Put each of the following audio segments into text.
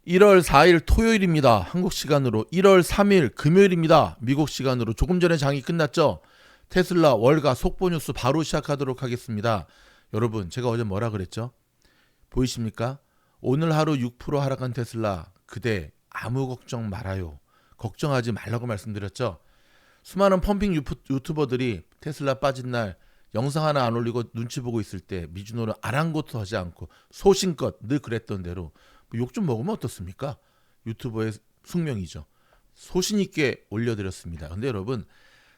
1월 4일 토요일입니다. 한국 시간으로 1월 3일 금요일입니다. 미국 시간으로 조금 전에 장이 끝났죠. 테슬라 월가 속보 뉴스 바로 시작하도록 하겠습니다. 여러분, 제가 어제 뭐라 그랬죠? 보이십니까? 오늘 하루 6% 하락한 테슬라, 그대 아무 걱정 말아요. 걱정하지 말라고 말씀드렸죠. 수많은 펌핑 유튜버들이 테슬라 빠진 날 영상 하나 안 올리고 눈치 보고 있을 때 미주노는 아랑곳도 하지 않고 소신껏 늘 그랬던 대로 욕 좀 먹으면 어떻습니까? 유튜버의 숙명이죠. 소신 있게 올려드렸습니다. 근데 여러분,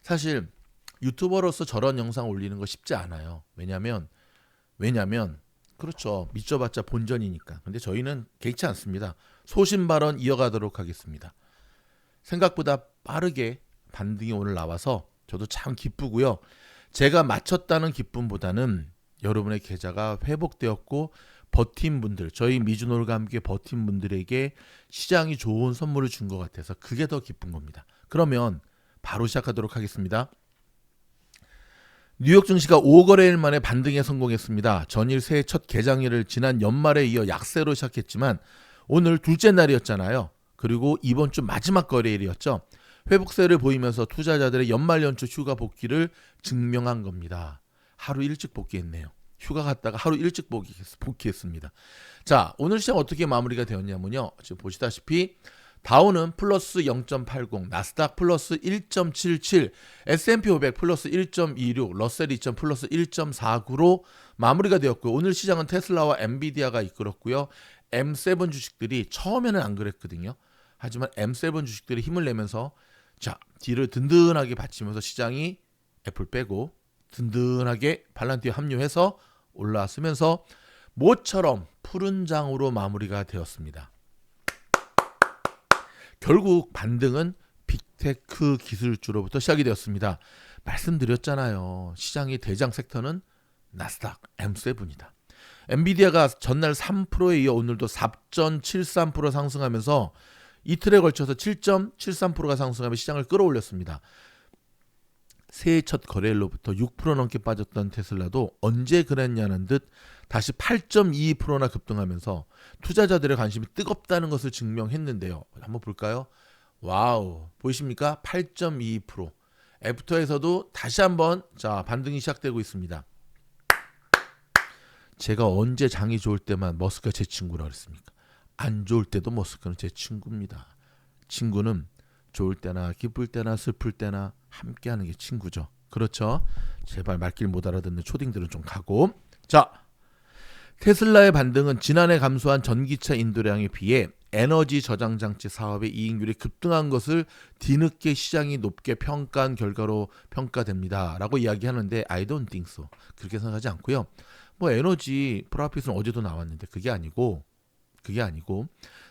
사실 유튜버로서 저런 영상 올리는 거 쉽지 않아요. 왜냐면 그렇죠. 믿져봤자 본전이니까. 근데 저희는 개의치 않습니다. 소신 발언 이어가도록 하겠습니다. 생각보다 빠르게 반등이 오늘 나와서 저도 참 기쁘고요. 제가 맞췄다는 기쁨보다는 여러분의 계좌가 회복되었고 버틴 분들, 저희 미주놀과 함께 버틴 분들에게 시장이 좋은 선물을 준 것 같아서 그게 더 기쁜 겁니다. 그러면 바로 시작하도록 하겠습니다. 뉴욕 증시가 5거래일 만에 반등에 성공했습니다. 전일 새해 첫 개장일을 지난 연말에 이어 약세로 시작했지만 오늘 둘째 날이었잖아요. 그리고 이번 주 마지막 거래일이었죠. 회복세를 보이면서 투자자들의 연말 연초 휴가 복귀를 증명한 겁니다. 하루 일찍 복귀했네요. 휴가 갔다가 하루 일찍 복귀했습니다. 자, 오늘 시장 어떻게 마무리가 되었냐면요. 지금 보시다시피 다우는 플러스 0.80, 나스닥 플러스 1.77, S&P 500 플러스 1.26, 러셀 2000 플러스 1.49로 마무리가 되었고요. 오늘 시장은 테슬라와 엔비디아가 이끌었고요. M7 주식들이 처음에는 안 그랬거든요. 하지만 M7 주식들이 힘을 내면서 자, 뒤를 든든하게 받치면서 시장이 애플 빼고 든든하게 발란티에 합류해서 올라서면서 모처럼 푸른 장으로 마무리가 되었습니다. 결국 반등은 빅테크 기술주로부터 시작이 되었습니다. 말씀드렸잖아요. 시장의 대장 섹터는 나스닥 M7이다. 엔비디아가 전날 3%에 이어 오늘도 4.73% 상승하면서 이틀에 걸쳐서 7.73%가 상승하며 시장을 끌어올렸습니다. 새해 첫 거래일로부터 6% 넘게 빠졌던 테슬라도 언제 그랬냐는 듯 다시 8.22%나 급등하면서 투자자들의 관심이 뜨겁다는 것을 증명했는데요. 한번 볼까요? 와우, 보이십니까? 8.22%. 애프터에서도 다시 한번 자 반등이 시작되고 있습니다. 제가 언제 장이 좋을 때만 머스크가 제 친구라 그랬습니까? 안 좋을 때도 머스크는 제 친구입니다. 친구는 좋을 때나 기쁠 때나 슬플 때나 함께하는 게 친구죠. 그렇죠? 제발 말귀를 못 알아듣는 초딩들은 좀 가고. 자, 테슬라의 반등은 지난해 감소한 전기차 인도량에 비해 에너지 저장 장치 사업의 이익률이 급등한 것을 뒤늦게 시장이 높게 평가한 결과로 평가됩니다. 라고 이야기하는데 I don't think so. 그렇게 생각하지 않고요. 뭐 에너지 프로핏은 어제도 나왔는데 그게 아니고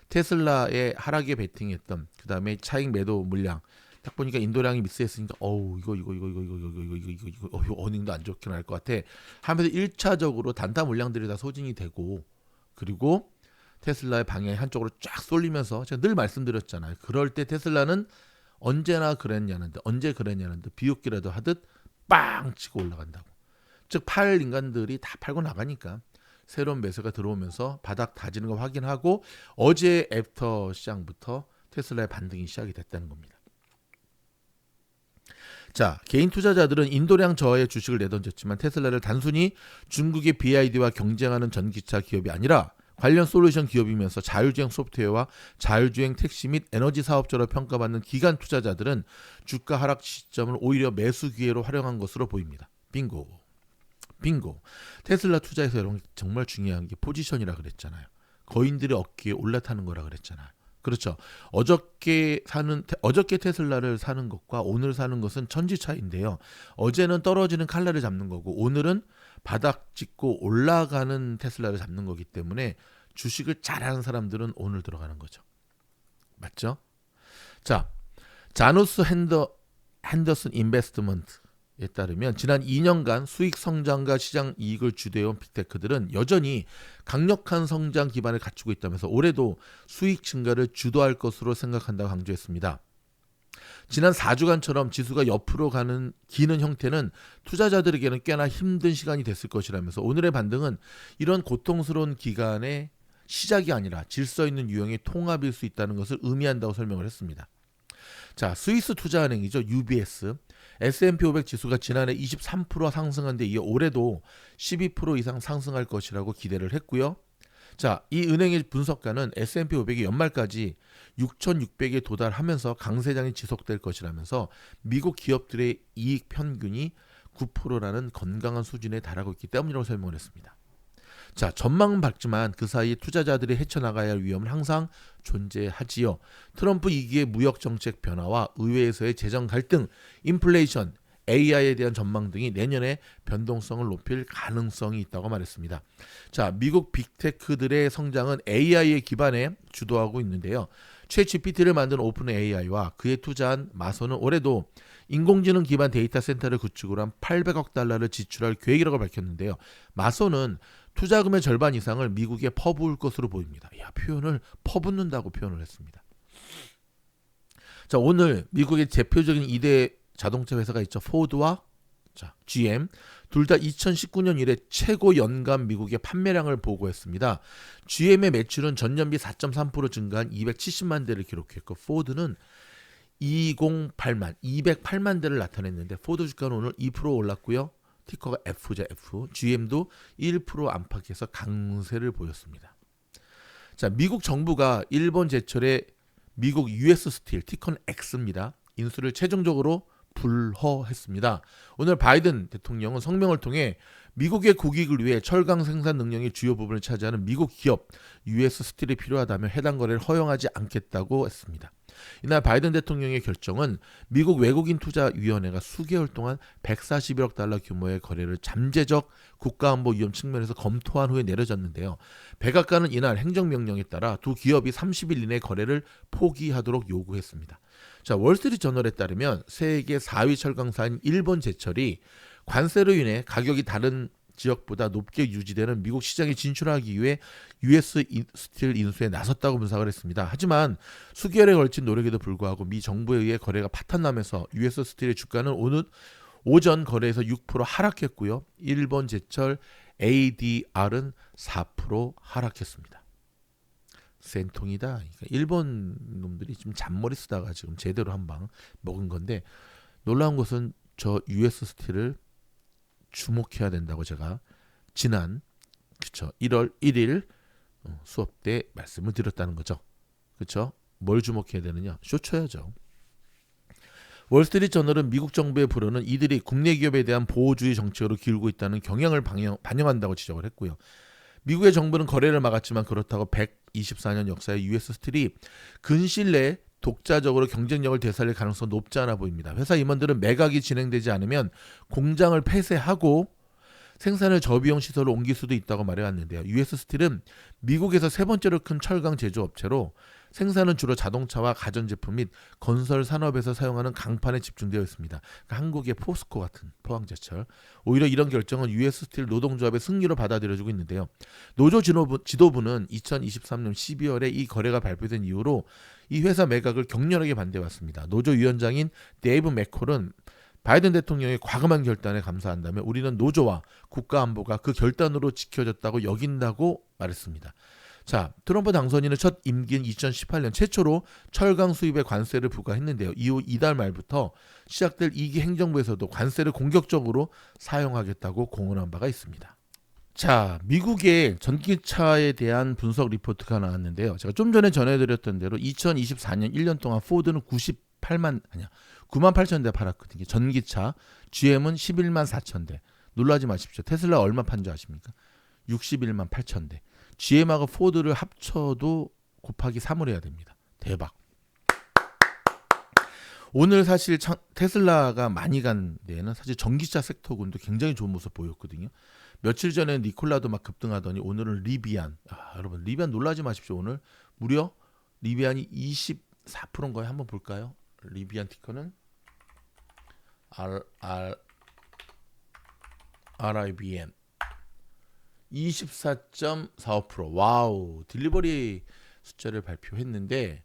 테슬라의 하락에 베팅했던 그 다음에 차익 매도 물량 딱 보니까 인도량이 미스했으니까 이거 어닝도 안 좋게 날 것 같아 하면서 1차적으로 단타 물량들이 다 소진이 되고 그리고 테슬라의 방향이 한쪽으로 쫙 쏠리면서 제가 늘 말씀드렸잖아요. 그럴 때 테슬라는 언제 그랬냐는 듯 비웃기라도 하듯 빵 치고 올라간다고. 즉 팔 인간들이 다 팔고 나가니까 새로운 매수가 들어오면서 바닥 다지는 거 확인하고 어제 애프터 시장부터 테슬라의 반등이 시작이 됐다는 겁니다. 자, 개인 투자자들은 인도량 저하의 주식을 내던졌지만 테슬라를 단순히 중국의 BYD와 경쟁하는 전기차 기업이 아니라 관련 솔루션 기업이면서 자율주행 소프트웨어와 자율주행 택시 및 에너지 사업자로 평가받는 기관 투자자들은 주가 하락 시점을 오히려 매수 기회로 활용한 것으로 보입니다. 빙고. 테슬라 투자에서 여러분 정말 중요한 게 포지션이라 그랬잖아요. 거인들의 어깨에 올라타는 거라 그랬잖아요. 그렇죠. 어저께 테슬라를 사는 것과 오늘 사는 것은 천지 차이인데요. 어제는 떨어지는 칼날을 잡는 거고 오늘은 바닥 찍고 올라가는 테슬라를 잡는 거기 때문에 주식을 잘하는 사람들은 오늘 들어가는 거죠. 맞죠? 자, 자누스 핸더슨 인베스트먼트에 따르면 지난 2년간 수익 성장과 시장 이익을 주도해온 빅테크들은 여전히 강력한 성장 기반을 갖추고 있다면서 올해도 수익 증가를 주도할 것으로 생각한다고 강조했습니다. 지난 4주간처럼 지수가 옆으로 기는 형태는 투자자들에게는 꽤나 힘든 시간이 됐을 것이라면서 오늘의 반등은 이런 고통스러운 기간에 시작이 아니라 질서 있는 유형의 통합일 수 있다는 것을 의미한다고 설명을 했습니다. 자, 스위스 투자은행이죠. UBS. S&P 500 지수가 지난해 23% 상승한 데 이어 올해도 12% 이상 상승할 것이라고 기대를 했고요. 자, 이 은행의 분석가는 S&P 500이 연말까지 6,600에 도달하면서 강세장이 지속될 것이라면서 미국 기업들의 이익 평균이 9%라는 건강한 수준에 달하고 있기 때문이라고 설명을 했습니다. 자, 전망은 밝지만 그 사이 투자자들이 헤쳐나가야 할 위험은 항상 존재하지요. 트럼프 2기의 무역 정책 변화와 의회에서의 재정 갈등, 인플레이션, AI에 대한 전망 등이 내년에 변동성을 높일 가능성이 있다고 말했습니다. 자, 미국 빅테크들의 성장은 AI에 기반해 주도하고 있는데요. 최 GPT를 만든 오픈 AI와 그에 투자한 마소는 올해도 인공지능 기반 데이터 센터를 구축으로 한 800억 달러를 지출할 계획이라고 밝혔는데요. 마소는 투자금의 절반 이상을 미국에 퍼부을 것으로 보입니다. 야, 표현을 퍼붓는다고 표현을 했습니다. 자, 오늘 미국의 대표적인 2대 자동차 회사가 있죠. 포드와 GM 둘 다 2019년 이래 최고 연간 미국의 판매량을 보고했습니다. GM의 매출은 전년비 4.3% 증가한 270만 대를 기록했고 포드는 208만 대를 나타냈는데 포드 주가는 오늘 2% 올랐고요. 티커가 F죠, F. GM도 1% 안팎에서 강세를 보였습니다. 자, 미국 정부가 일본 제철의 미국 US 스틸 티커는 X입니다. 인수를 최종적으로 불허했습니다. 오늘 바이든 대통령은 성명을 통해 미국의 국익을 위해 철강 생산 능력의 주요 부분을 차지하는 미국 기업 US 스틸이 필요하다면 해당 거래를 허용하지 않겠다고 했습니다. 이날 바이든 대통령의 결정은 미국 외국인 투자위원회가 수개월 동안 141억 달러 규모의 거래를 잠재적 국가안보 위험 측면에서 검토한 후에 내려졌는데요. 백악관은 이날 행정명령에 따라 두 기업이 30일 이내 거래를 포기하도록 요구했습니다. 자, 월스트리트 저널에 따르면 세계 4위 철강사인 일본 제철이 관세로 인해 가격이 다른 지역보다 높게 유지되는 미국 시장에 진출하기 위해 US 스틸 인수에 나섰다고 분석을 했습니다. 하지만 수개월에 걸친 노력에도 불구하고 미 정부에 의해 거래가 파탄나면서 US 스틸의 주가는 오늘 오전 거래에서 6% 하락했고요. 일본 제철 ADR은 4% 하락했습니다. 센통이다. 그러니까 일본 놈들이 지금 잔머리 쓰다가 지금 제대로 한 방 먹은 건데 놀라운 것은 저 US 스틸을 주목해야 된다고 제가 지난 1월 1일 수업 때 말씀을 드렸다는 거죠. 그렇죠? 뭘 주목해야 되느냐? 쇼 쳐야죠. 월스트리트 저널은 미국 정부의 불허는 이들이 국내 기업에 대한 보호주의 정책으로 기울고 있다는 경향을 반영한다고 지적을 했고요. 미국의 정부는 거래를 막았지만 그렇다고 124년 역사의 US 스틸이 근시일 내에 독자적으로 경쟁력을 되살릴 가능성은 높지 않아 보입니다. 회사 임원들은 매각이 진행되지 않으면 공장을 폐쇄하고 생산을 저비용 시설로 옮길 수도 있다고 말해왔는데요. US 스틸은 미국에서 세 번째로 큰 철강 제조업체로 생산은 주로 자동차와 가전제품 및 건설 산업에서 사용하는 강판에 집중되어 있습니다. 그러니까 한국의 포스코 같은 포항제철. 오히려 이런 결정은 US 스틸 노동조합의 승리로 받아들여지고 있는데요. 노조 지도부는 2023년 12월에 이 거래가 발표된 이후로 이 회사 매각을 격렬하게 반대해왔습니다. 노조 위원장인 데이브 맥콜은 바이든 대통령의 과감한 결단에 감사한다며 우리는 노조와 국가안보가 그 결단으로 지켜졌다고 여긴다고 말했습니다. 자, 트럼프 당선인의 첫 임기인 2018년 최초로 철강 수입에 관세를 부과했는데요. 이후 이달 말부터 시작될 2기 행정부에서도 관세를 공격적으로 사용하겠다고 공언한 바가 있습니다. 자, 미국의 전기차에 대한 분석 리포트가 나왔는데요. 제가 좀 전에 전해드렸던 대로 2024년 1년 동안 포드는 9만 8천 대 팔았거든요. 전기차. GM은 11만 4천 대. 놀라지 마십시오. 테슬라 얼마 판지 아십니까? 61만 8천 대. GM하고 포드를 합쳐도 곱하기 3을 해야 됩니다. 대박. 오늘 사실 테슬라가 많이 간 데에는 사실 전기차 섹터군도 굉장히 좋은 모습 보였거든요. 며칠 전에 니콜라도 막 급등하더니 오늘은 리비안. 여러분 리비안 놀라지 마십시오. 오늘 무려 리비안이 24%인 거예요. 한번 볼까요? 리비안 티커는 RIBN 24.45%. 와우. 딜리버리 숫자를 발표했는데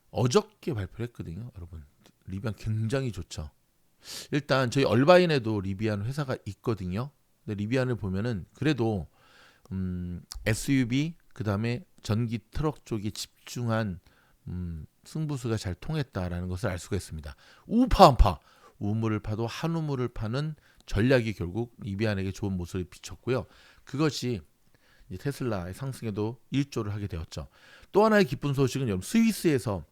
어저께 발표를 했거든요. 여러분 리비안 굉장히 좋죠. 일단 저희 얼바인에도 리비안 회사가 있거든요. 근데 리비안을 보면은 그래도 SUV 그 다음에 전기 트럭 쪽에 집중한 승부수가 잘 통했다라는 것을 알 수가 있습니다. 우파한파 우물을 파도 한 우물을 파는 전략이 결국 리비안에게 좋은 모습을 비쳤고요. 그것이 이제 테슬라의 상승에도 일조를 하게 되었죠. 또 하나의 기쁜 소식은 여러분 스위스에서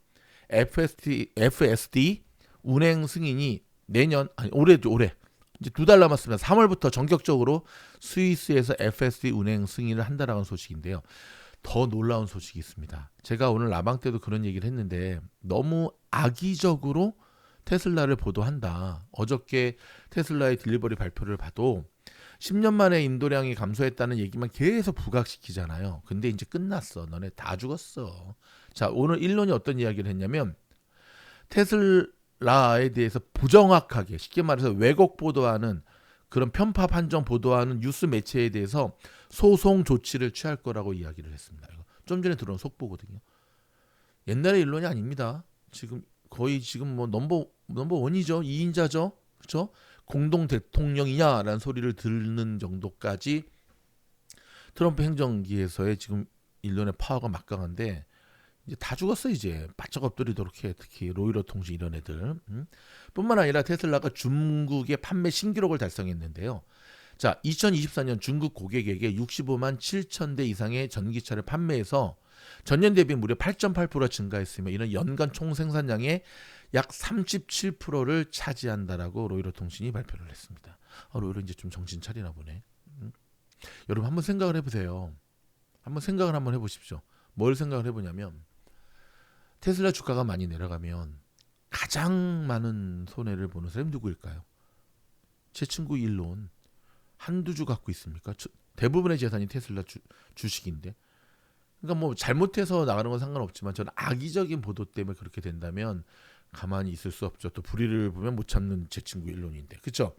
FSD 운행 승인이 올해 이제 2달 남았습니다. 3월부터 전격적으로 스위스에서 FSD 운행 승인을 한다라는 소식인데요. 더 놀라운 소식이 있습니다. 제가 오늘 라방 때도 그런 얘기를 했는데 너무 악의적으로 테슬라를 보도한다. 어저께 테슬라의 딜리버리 발표를 봐도 10년 만에 인도량이 감소했다는 얘기만 계속 부각시키잖아요. 근데 이제 끝났어. 너네 다 죽었어. 자, 오늘 일론이 어떤 이야기를 했냐면 테슬라에 대해서 부정확하게 쉽게 말해서 왜곡 보도하는 그런 편파 판정 보도하는 뉴스 매체에 대해서 소송 조치를 취할 거라고 이야기를 했습니다. 이거 좀 전에 들어온 속보거든요. 옛날의 일론이 아닙니다. 거의 뭐 넘버 원이죠. 2인자죠. 그렇죠? 공동 대통령이냐라는 소리를 듣는 정도까지 트럼프 행정기에서의 지금 일론의 파워가 막강한데 이제 다 죽었어. 이제 바짝 엎드리도록 해. 특히 로이러 통신 이런 애들. 뿐만 아니라 테슬라가 중국의 판매 신기록을 달성했는데요. 자, 2024년 중국 고객에게 65만 7천 대 이상의 전기차를 판매해서 전년 대비 무려 8.8% 증가했으며 이런 연간 총 생산량의 약 37%를 차지한다라고 로이러 통신이 발표를 했습니다. 로이러 이제 좀 정신 차리나 보네. 여러분 한번 생각을 해보세요. 한번 해보십시오. 뭘 생각을 해보냐면 테슬라 주가가 많이 내려가면 가장 많은 손해를 보는 사람이 누구일까요? 제 친구 일론. 한두 주 갖고 있습니까? 대부분의 재산이 테슬라 주식인데. 그러니까 뭐 잘못해서 나가는 건 상관없지만 저는 악의적인 보도 때문에 그렇게 된다면 가만히 있을 수 없죠. 또 불의를 보면 못 참는 제 친구 일론인데. 그렇죠?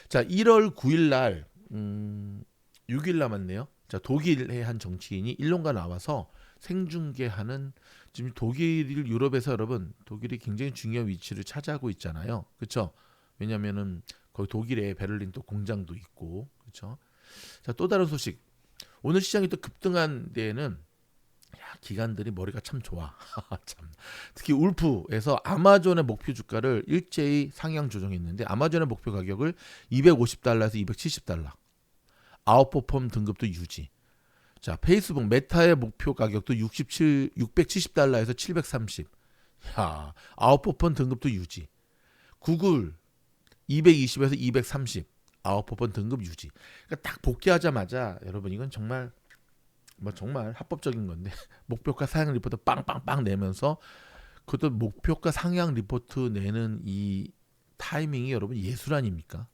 자, 1월 9일 날 6일 남았네요. 자, 독일의 한 정치인이 일론과 나와서 생중계하는 지금 독일을 유럽에서 여러분 독일이 굉장히 중요한 위치를 차지하고 있잖아요. 그렇죠? 왜냐면은 거기 독일에 베를린 또 공장도 있고. 그렇죠? 자, 또 다른 소식. 오늘 시장이 또 급등한 데에는 기관들이 머리가 참 좋아. 참. 특히 울프에서 아마존의 목표 주가를 일제히 상향 조정했는데 아마존의 목표 가격을 250달러에서 270달러. 아웃퍼폼 등급도 유지. 자, 페이스북 메타의 목표 가격도 670달러에서 730. 야, 아웃퍼폼 등급도 유지. 구글 220에서 230. 아웃퍼폼 등급 유지. 그러니까 딱 복귀하자마자 여러분 이건 정말 합법적인 건데 목표가 상향 리포트 빵빵빵 내면서 그것도 목표가 상향 리포트 내는 이 타이밍이 여러분 예술 아닙니까?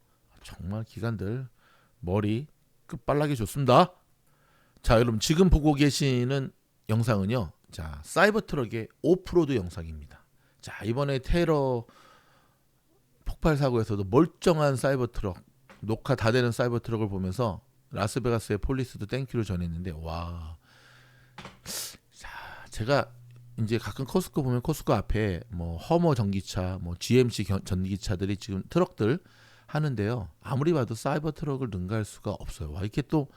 정말 기관들 머리 끝발나게 좋습니다. 자, 여러분 지금 보고 계시는 영상은요. 자, 사이버트럭의 오프로드 영상입니다. 자, 이번에 테러 폭발 사고에서도 멀쩡한 사이버트럭 녹화 다 되는 사이버트럭을 보면서 라스베가스의 폴리스도 땡큐를 전했는데 와. 자, 제가 이제 가끔 커스코 보면 커스코 앞에 뭐 허머 전기차, 뭐 GMC 전기차들이 지금 트럭들 하는데요. 아무리 봐도 사이버 트럭을 능가할 수가 없어요. 와, 이렇게 또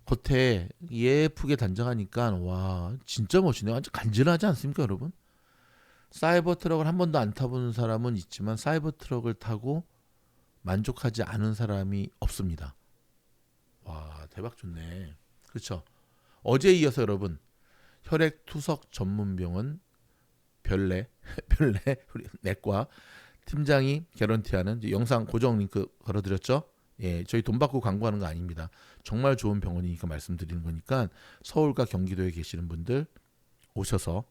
겉에 예쁘게 단정하니까 와, 진짜 멋지네요. 완전 간지나지 않습니까, 여러분? 사이버 트럭을 한 번도 안 타본 사람은 있지만 사이버 트럭을 타고 만족하지 않은 사람이 없습니다. 와, 대박 좋네. 그렇죠? 어제에 이어서 여러분 혈액투석 전문병원 별내 우리 내과 팀장이 개런티하는 영상 고정 링크 걸어드렸죠. 예, 저희 돈 받고 광고하는 거 아닙니다. 정말 좋은 병원이니까 말씀드리는 거니까 서울과 경기도에 계시는 분들 오셔서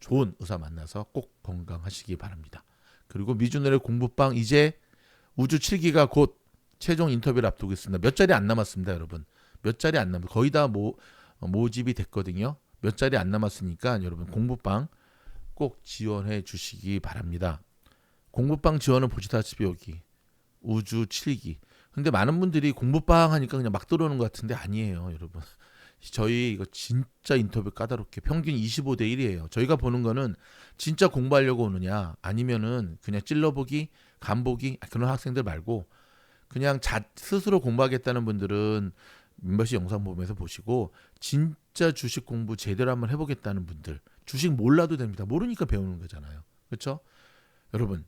좋은 의사 만나서 꼭 건강하시기 바랍니다. 그리고 미주노래 공부방 이제 우주 7기가 곧 최종 인터뷰를 앞두고 있습니다. 몇 자리 안 남았습니다, 여러분. 몇 자리 안 남았. 거의 다 모집이 됐거든요. 몇 자리 안 남았으니까 여러분 공부방 꼭 지원해 주시기 바랍니다. 공부방 지원은 보시다시피 여기 우주 7기. 근데 많은 분들이 공부방 하니까 그냥 막 들어오는 것 같은데 아니에요, 여러분. 저희 이거 진짜 인터뷰 까다롭게 평균 25대 1이에요. 저희가 보는 거는 진짜 공부하려고 오느냐 아니면은 그냥 찔러보기, 간보기 그런 학생들 말고 그냥 스스로 공부하겠다는 분들은 멤버십 영상 보면서 보시고 진짜 주식 공부 제대로 한번 해보겠다는 분들, 주식 몰라도 됩니다. 모르니까 배우는 거잖아요. 그렇죠? 여러분,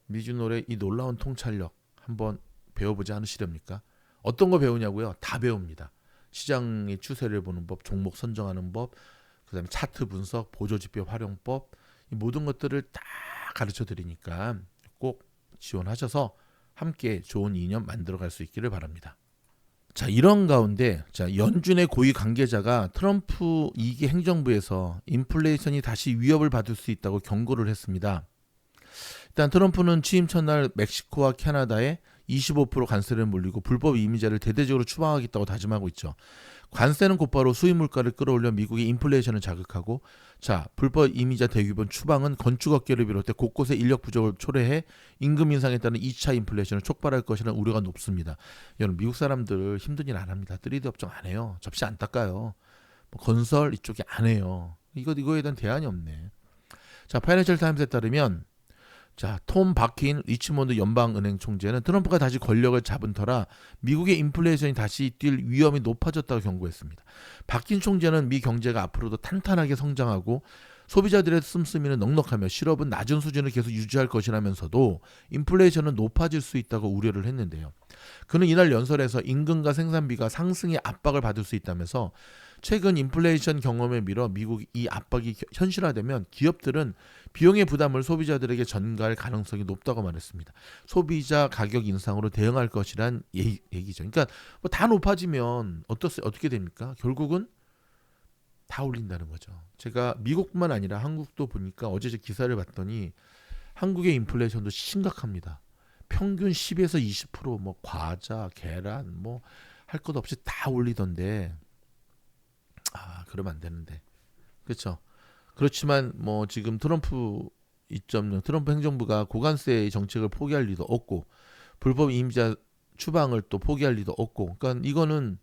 미주노래 이 놀라운 통찰력 한번 배워보지 않으시렵니까? 어떤 거 배우냐고요? 다 배웁니다. 시장의 추세를 보는 법, 종목 선정하는 법, 그다음에 차트 분석, 보조지표 활용법, 이 모든 것들을 다 가르쳐 드리니까 꼭 지원하셔서 함께 좋은 인연 만들어갈 수 있기를 바랍니다. 자, 이런 가운데 연준의 고위 관계자가 트럼프 2기 행정부에서 인플레이션이 다시 위협을 받을 수 있다고 경고를 했습니다. 일단 트럼프는 취임 첫날 멕시코와 캐나다에 25% 관세를 물리고 불법 이민자를 대대적으로 추방하겠다고 다짐하고 있죠. 관세는 곧바로 수입 물가를 끌어올려 미국의 인플레이션을 자극하고, 자, 불법 이민자 대규모 추방은 건축업계를 비롯해 곳곳에 인력 부족을 초래해 임금 인상에 따른 2차 인플레이션을 촉발할 것이라는 우려가 높습니다. 여러분, 미국 사람들 힘든 일 안 합니다. 3D 업종 안 해요. 접시 안 닦아요. 뭐 건설 이쪽에 안 해요. 이거에 대한 대안이 없네. 자, 파이낸셜 타임스에 따르면 자, 톰 바킨 리치몬드 연방은행 총재는 트럼프가 다시 권력을 잡은 터라 미국의 인플레이션이 다시 뛸 위험이 높아졌다고 경고했습니다. 바킨 총재는 미 경제가 앞으로도 탄탄하게 성장하고 소비자들의 씀씀이는 넉넉하며 실업은 낮은 수준을 계속 유지할 것이라면서도 인플레이션은 높아질 수 있다고 우려를 했는데요. 그는 이날 연설에서 임금과 생산비가 상승의 압박을 받을 수 있다면서 최근 인플레이션 경험에 밀어 미국 이 압박이 현실화되면 기업들은 비용의 부담을 소비자들에게 전가할 가능성이 높다고 말했습니다. 소비자 가격 인상으로 대응할 것이란 얘기죠. 그러니까 뭐 다 높아지면 어떻게 됩니까? 결국은 다 올린다는 거죠. 제가 미국뿐만 아니라 한국도 보니까 어제 제 기사를 봤더니 한국의 인플레이션도 심각합니다. 평균 10에서 20%뭐 과자, 계란 뭐 할 것 없이 다 올리던데, 그러면 안 되는데. 그렇죠. 그렇지만 뭐 지금 트럼프 2.0 트럼프 행정부가 고관세의 정책을 포기할 리도 없고 불법 이민자 추방을 또 포기할 리도 없고, 그러니까 이거는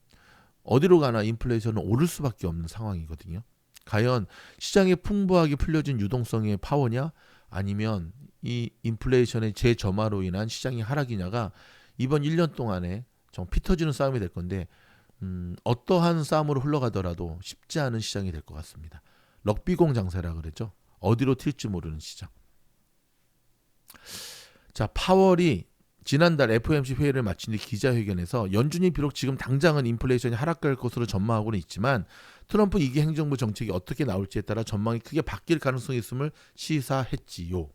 어디로 가나 인플레이션은 오를 수밖에 없는 상황이거든요. 과연 시장에 풍부하게 풀려진 유동성의 파워냐, 아니면 이 인플레이션의 재점화로 인한 시장의 하락이냐가 이번 1년 동안에 좀 피 터지는 싸움이 될 건데, 어떠한 싸움으로 흘러가더라도 쉽지 않은 시장이 될 것 같습니다. 럭비공 장세라 그랬죠. 어디로 튈지 모르는 시장. 자, 파월이 지난달 FOMC 회의를 마친 뒤 기자회견에서 연준이 비록 지금 당장은 인플레이션이 하락할 것으로 전망하고는 있지만 트럼프 2기 행정부 정책이 어떻게 나올지에 따라 전망이 크게 바뀔 가능성이 있음을 시사했지요.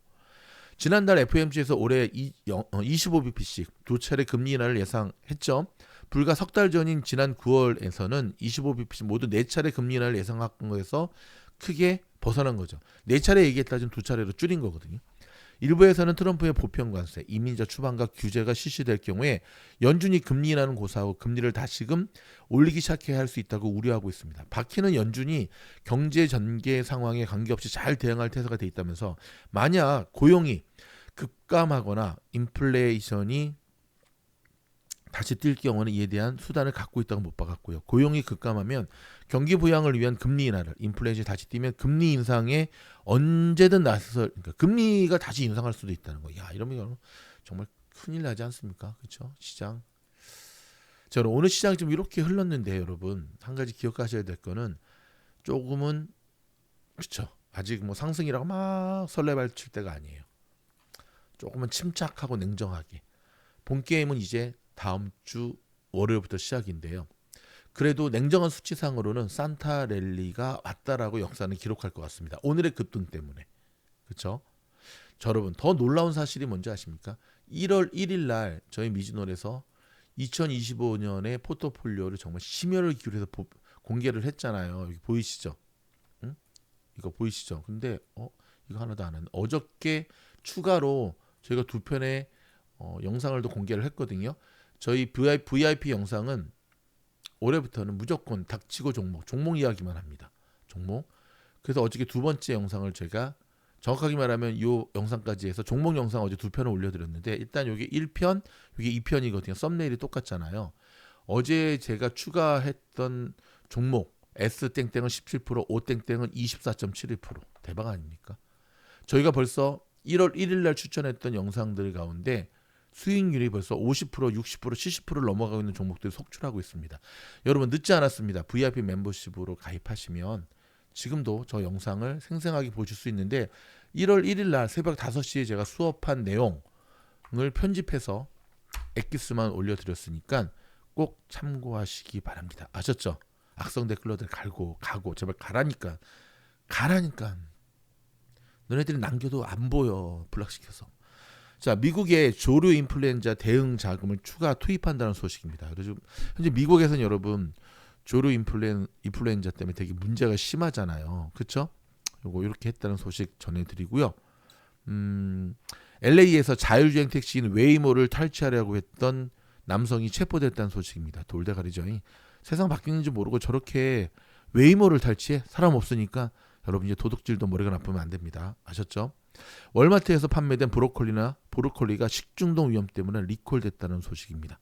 지난달 FOMC에서 올해 25bp씩 두 차례 금리 인하를 예상했죠. 불과 석 달 전인 지난 9월에서는 25bp씩 모두 4차례 금리 인하를 예상한 거에서 크게 벗어난 거죠. 4차례 얘기했다 지금 2차례로 줄인 거거든요. 일부에서는 트럼프의 보편 관세, 이민자 추방과 규제가 실시될 경우에 연준이 금리 인하는 고사하고 금리를 다시금 올리기 시작해야 할 수 있다고 우려하고 있습니다. 바퀴는 연준이 경제 전개 상황에 관계없이 잘 대응할 태세가 돼 있다면서 만약 고용이 급감하거나 인플레이션이 다시 뛸 경우는 이에 대한 수단을 갖고 있다고 못 박았고요. 고용이 급감하면 경기 부양을 위한 금리 인하를, 인플레이션이 다시 뛰면 금리 인상에 언제든 그러니까 금리가 다시 인상할 수도 있다는 거. 야, 이러면 정말 큰일 나지 않습니까? 그렇죠? 시장. 자, 오늘 시장이 좀 이렇게 흘렀는데 여러분 한 가지 기억하셔야 될 거는 조금은 그렇죠. 아직 뭐 상승이라고 막 설레발칠 때가 아니에요. 조금은 침착하고 냉정하게. 본 게임은 이제 다음 주 월요일부터 시작인데요. 그래도 냉정한 수치상으로는 산타랠리가 왔다라고 역사는 기록할 것 같습니다. 오늘의 급등 때문에. 그렇죠? 자, 여러분 더 놀라운 사실이 뭔지 아십니까? 1월 1일 날 저희 미즈놀에서 2025년의 포트폴리오를 정말 심혈을 기울여서 공개를 했잖아요. 여기 보이시죠? 응? 이거 보이시죠? 근데 이거 하나도 안 했네. 어저께 추가로 저희가 2편의 영상을 또 공개를 했거든요. 저희 VIP 영상은 올해부터는 무조건 닥치고 종목 이야기만 합니다. 종목. 그래서 어저께 2번째 영상을 제가 정확하게 말하면 이 영상까지 해서 종목 영상 어제 2편을 올려드렸는데, 일단 여기 1편, 여기 2편이거든요. 썸네일이 똑같잖아요. 어제 제가 추가했던 종목 S땡땡은 17%, O땡땡은 24.71%. 대박 아닙니까? 저희가 벌써 1월 1일 날 추천했던 영상들 가운데 수익률이 벌써 50%, 60%, 70%를 넘어가고 있는 종목들이 속출하고 있습니다. 여러분 늦지 않았습니다. VIP 멤버십으로 가입하시면 지금도 저 영상을 생생하게 보실 수 있는데 1월 1일 날 새벽 5시에 제가 수업한 내용을 편집해서 엑기스만 올려드렸으니까 꼭 참고하시기 바랍니다. 아셨죠? 악성 댓글러들 가고 제발 가라니까 너네들이 남겨도 안 보여 블락시켜서. 자, 미국의 조류 인플루엔자 대응 자금을 추가 투입한다는 소식입니다. 그래서 현재 미국에서는 여러분 조류 인플루엔자 때문에 되게 문제가 심하잖아요. 그렇죠? 요거 이렇게 했다는 소식 전해드리고요. LA에서 자율주행 택시인 웨이모를 탈취하려고 했던 남성이 체포됐다는 소식입니다. 돌대가리죠. 세상 바뀌는지 모르고 저렇게 웨이모를 탈취해? 사람 없으니까 여러분 이제 도둑질도 머리가 나쁘면 안 됩니다. 아셨죠? 월마트에서 판매된 브로콜리가 식중독 위험 때문에 리콜됐다는 소식입니다.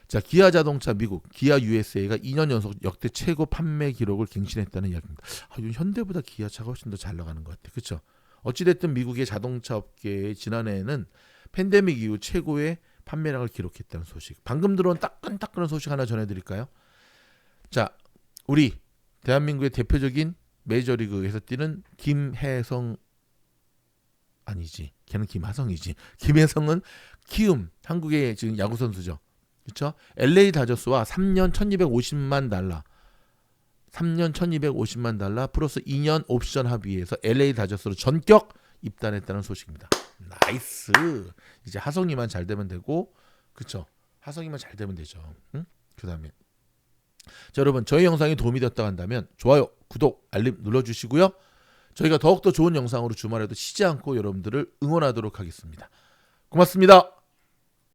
자, 기아 자동차 미국 기아 USA가 2년 연속 역대 최고 판매 기록을 갱신했다는 이야기입니다. 현대보다 기아차가 훨씬 더 잘 나가는 것 같아요. 그렇죠? 어찌됐든 미국의 자동차 업계의 지난해에는 팬데믹 이후 최고의 판매량을 기록했다는 소식. 방금 들어온 따끈따끈한 소식 하나 전해드릴까요? 자, 우리 대한민국의 대표적인 메이저리그에서 뛰는 김혜성 아니지. 걔는 김하성이지. 김혜성은 키움 한국의 지금 야구 선수죠. 그렇죠? LA 다저스와 3년 1,250만 달러 플러스 2년 옵션 합의에서 LA 다저스로 전격 입단했다는 소식입니다. 나이스. 이제 하성이만 잘 되면 되고, 그렇죠? 하성이만 잘 되면 되죠. 응? 그다음에 자, 여러분 저희 영상이 도움이 되었다고 한다면 좋아요, 구독, 알림 눌러주시고요. 저희가 더욱더 좋은 영상으로 주말에도 쉬지 않고 여러분들을 응원하도록 하겠습니다. 고맙습니다.